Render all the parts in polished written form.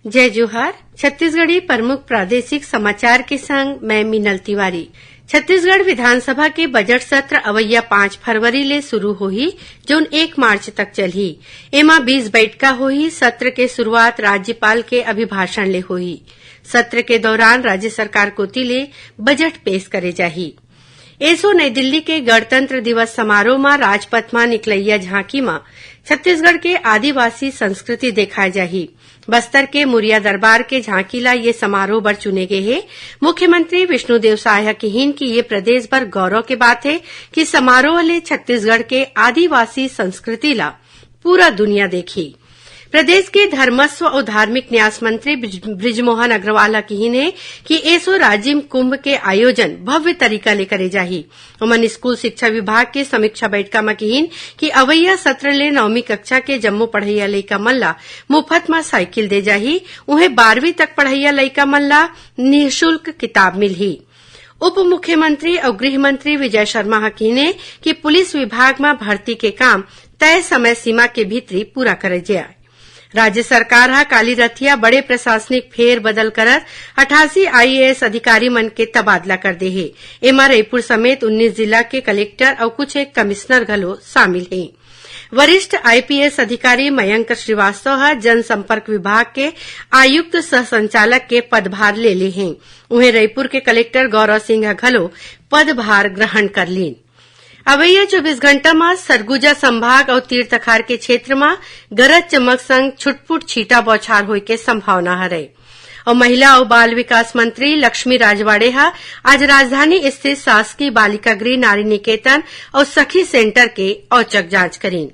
जय जोहार। छत्तीसगढ़ी प्रमुख प्रादेशिक समाचार के संग मैं मीनल तिवारी। छत्तीसगढ़ विधानसभा के बजट सत्र अवैया 5 फरवरी ले शुरू होही, जोन 1 मार्च तक चलही। एमा 20 बैठका होही। सत्र के शुरुआत राज्यपाल के अभिभाषण ले होही। सत्र के दौरान राज्य सरकार कोती ले बजट पेश करे जाही। एसो नई दिल्ली के गणतंत्र दिवस समारोह में राजपथ में निकलैया झांकी में छत्तीसगढ़ के आदिवासी संस्कृति देखाए जाही। बस्तर के मुरिया दरबार के झांकी ला ये समारोह बर चुने गए हैं। मुख्यमंत्री विष्णुदेव साय कहिन कि ये प्रदेश भर गौरव के बात है कि समारोह ले छत्तीसगढ़ के आदिवासी संस्कृति ला पूरा दुनिया देखी। प्रदेश के धर्मस्व और धार्मिक न्यास मंत्री बृजमोहन अग्रवाल कहिन है कि एसो राज्य कुंभ के आयोजन भव्य तरीका ले करे जाही। उमन स्कूल शिक्षा विभाग के समीक्षा बैठका में कहिन कि अवैया सत्र ले 9वीं कक्षा के जम्मो पढ़इया लइका मन ला मुफ्त में साइकिल दे जाही। उन्हें 12वीं तक पढ़इया लइका मन ला निःशुल्क किताब मिलही। उप मुख्यमंत्री और गृह मंत्री विजय शर्मा कहिने कि पुलिस विभाग में भर्ती के काम तय समय सीमा के भीतरी पूरा करे जाए। राज्य सरकार हा काली रथिया बड़े प्रशासनिक फेर बदल करत 88 आईएएस अधिकारी मन के तबादला कर दे हे। एमा रायपुर समेत 19 जिला के कलेक्टर और कुछ एक कमिश्नर घलो शामिल हैं। वरिष्ठ आईपीएस अधिकारी मयंक श्रीवास्तव हा जनसंपर्क विभाग के आयुक्त सह संचालक के पदभार ले ले हैं। उन्हें रायपुर के कलेक्टर गौरव सिंह घलो पदभार ग्रहण कर लीन। अवैया 24 घंटा में सरगुजा संभाग और तीर्थखार के क्षेत्र में गरज चमक संग छुटपुट छीटा बौछार होय के संभावना हरे। और महिला और बाल विकास मंत्री लक्ष्मी राजवाड़े हा आज राजधानी स्थित शासकीय बालिका गृह नारी निकेतन और सखी सेंटर के औचक जांच करीन।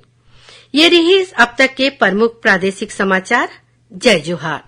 ये रही अब तक के प्रमुख प्रादेशिक समाचार। जय जोहार।